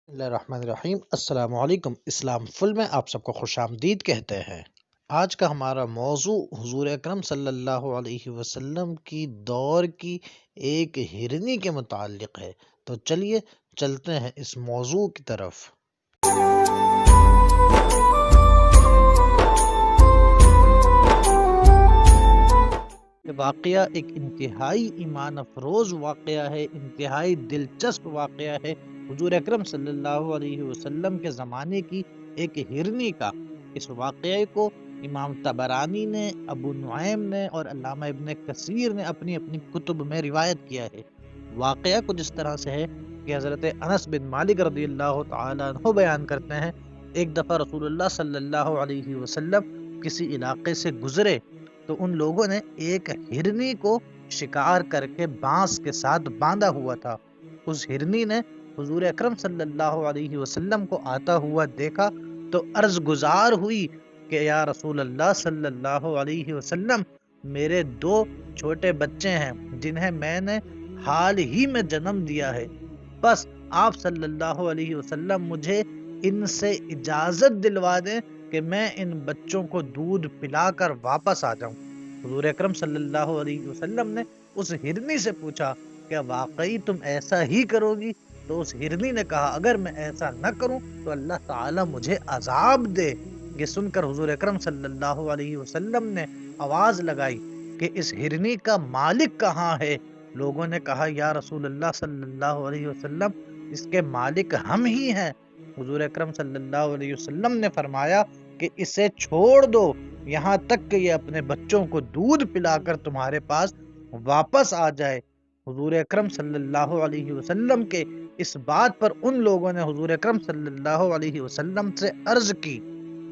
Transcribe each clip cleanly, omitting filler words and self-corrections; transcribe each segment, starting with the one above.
اللہ الرحمن الرحیم۔ السلام علیکم۔ اسلام فل میں آپ سب کو خوش آمدید کہتے ہیں۔ آج کا ہمارا موضوع حضور اکرم صلی اللہ علیہ وسلم کی دور کی ایک ہرنی کے متعلق ہے، تو چلیے چلتے ہیں اس موضوع کی طرف۔ یہ واقعہ ایک انتہائی ایمان افروز واقعہ ہے، انتہائی دلچسپ واقعہ ہے حضور اکرم صلی اللہ علیہ وسلم کے زمانے کی ایک ہرنی کا۔ اس واقعے کو امام طبرانی نے، ابو نعیم نے اور علامہ ابن کثیر نے اپنی اپنی کتب میں روایت کیا ہے۔ واقعہ کچھ اس طرح سے ہے کہ حضرت انس بن مالک رضی اللہ تعالیٰ عنہ بیان کرتے ہیں، ایک دفعہ رسول اللہ صلی اللہ علیہ وسلم کسی علاقے سے گزرے تو ان لوگوں نے ایک ہرنی کو شکار کر کے بانس کے ساتھ باندھا ہوا تھا۔ اس ہرنی نے حضور اکرم صلی اللہ علیہ وسلم کو آتا ہوا دیکھا تو عرض گزار ہوئی کہ یا رسول اللہ صلی اللہ علیہ وسلم، میرے 2 چھوٹے بچے ہیں جنہیں میں نے حال ہی میں جنم دیا ہے، بس آپ صلی اللہ علیہ وسلم مجھے ان سے اجازت دلوا دیں کہ میں ان بچوں کو دودھ پلا کر واپس آ جاؤں۔ حضور اکرم صلی اللہ علیہ وسلم نے اس ہرنی سے پوچھا، کیا واقعی تم ایسا ہی کرو گی؟ تو اس ہرنی نے کہا، اگر میں ایسا نہ کروں تو اللہ تعالیٰ مجھے عذاب دے۔ یہ سن کر حضور اکرم صلی اللہ علیہ وسلم نے آواز لگائی کہ اس ہرنی کا مالک کہاں ہے؟ لوگوں نے کہا، یا رسول اللہ صلی اللہ علیہ وسلم، اس کے مالک ہم ہی ہیں۔ حضور اکرم صلی اللہ علیہ وسلم نے فرمایا کہ اسے چھوڑ دو یہاں تک کہ یہ اپنے بچوں کو دودھ پلا کر تمہارے پاس واپس آ جائے۔ حضور اکرم صلی اللہ علیہ وسلم کے اس بات پر ان لوگوں نے حضور اکرم صلی اللہ علیہ وسلم سے عرض کی،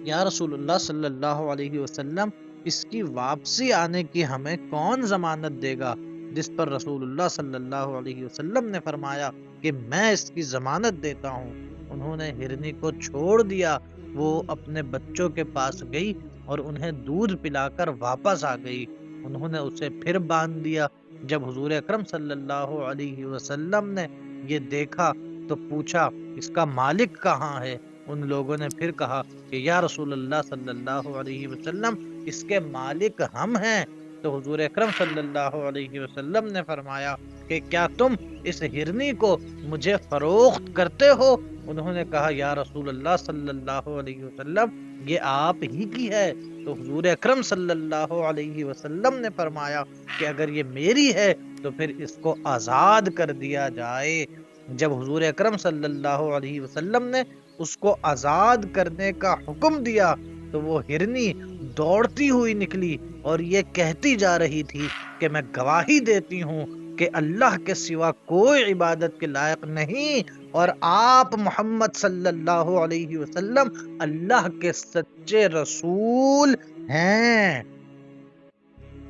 یا رسول اللہ صلی اللہ علیہ وسلم، اس کی واپسی آنے کی ہمیں کون ضمانت دے گا؟ جس پر رسول اللہ صلی اللہ علیہ وسلم نے فرمایا کہ میں اس کی ضمانت دیتا ہوں۔ انہوں نے ہرنی کو چھوڑ دیا، وہ اپنے بچوں کے پاس گئی اور انہیں دودھ پلا کر واپس آ گئی۔ انہوں نے اسے پھر باندھ دیا۔ جب حضور اکرم صلی اللہ علیہ وسلم نے یہ دیکھا تو پوچھا، اس کا مالک کہاں ہے؟ ان لوگوں نے پھر کہا کہ یا رسول اللہ صلی اللہ علیہ وسلم، اس کے مالک ہم ہیں۔ تو حضور اکرم صلی اللہ علیہ وسلم نے فرمایا کہ کیا تم اس ہرنی کو مجھے فروخت کرتے ہو؟ انہوں نے کہا، یا رسول اللہ صلی اللہ علیہ وسلم، یہ آپ ہی کی ہے۔ تو حضور اکرم صلی اللہ علیہ وسلم نے فرمایا کہ اگر یہ میری ہے تو پھر اس کو آزاد کر دیا جائے۔ جب حضور اکرم صلی اللہ علیہ وسلم نے اس کو آزاد کرنے کا حکم دیا تو وہ ہرنی دوڑتی ہوئی نکلی اور یہ کہتی جا رہی تھی کہ میں گواہی دیتی ہوں کہ اللہ کے سوا کوئی عبادت کے لائق نہیں اور آپ محمد صلی اللہ علیہ وسلم اللہ کے سچے رسول ہیں۔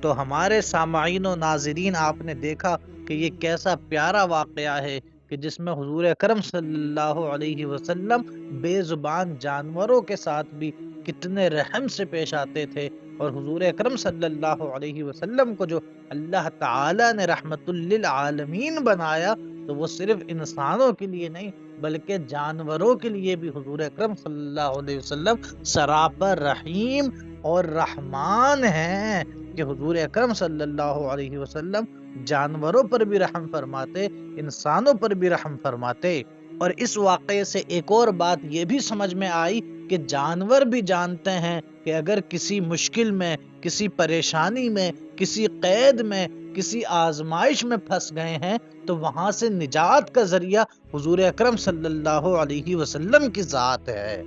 تو ہمارے سامعین و ناظرین، آپ نے دیکھا کہ یہ کیسا پیارا واقعہ ہے کہ جس میں حضور اکرم صلی اللہ علیہ وسلم بے زبان جانوروں کے ساتھ بھی کتنے رحم سے پیش آتے تھے، اور حضور اکرم صلی اللہ علیہ وسلم کو جو اللہ تعالی نے رحمت للعالمین بنایا تو وہ صرف انسانوں کے لیے نہیں بلکہ جانوروں کے لیے بھی حضور اکرم صلی اللہ علیہ وسلم سراپر رحیم اور رحمان ہیں کہ حضور اکرم صلی اللہ علیہ وسلم جانوروں پر بھی رحم فرماتے، انسانوں پر بھی رحم فرماتے۔ اور اس واقعے سے ایک اور بات یہ بھی سمجھ میں آئی کہ جانور بھی جانتے ہیں کہ اگر کسی مشکل میں، کسی پریشانی میں، کسی قید میں، کسی آزمائش میں پھنس گئے ہیں تو وہاں سے نجات کا ذریعہ حضور اکرم صلی اللہ علیہ وسلم کی ذات ہے۔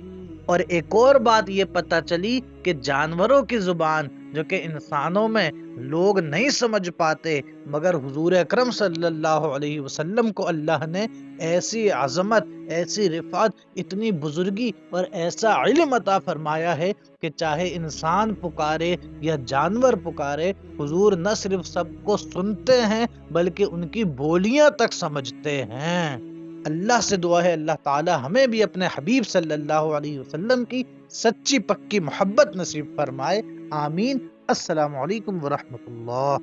اور ایک اور بات یہ پتہ چلی کہ جانوروں کی زبان جو کہ انسانوں میں لوگ نہیں سمجھ پاتے، مگر حضور اکرم صلی اللہ علیہ وسلم کو اللہ نے ایسی عظمت، ایسی رفعت، اتنی بزرگی اور ایسا علم عطا فرمایا ہے کہ چاہے انسان پکارے یا جانور پکارے، حضور نہ صرف سب کو سنتے ہیں بلکہ ان کی بولیاں تک سمجھتے ہیں۔ اللہ سے دعا ہے اللہ تعالی ہمیں بھی اپنے حبیب صلی اللہ علیہ وسلم کی سچی پکی محبت نصیب فرمائے، آمین۔ السلام علیکم ورحمۃ اللہ۔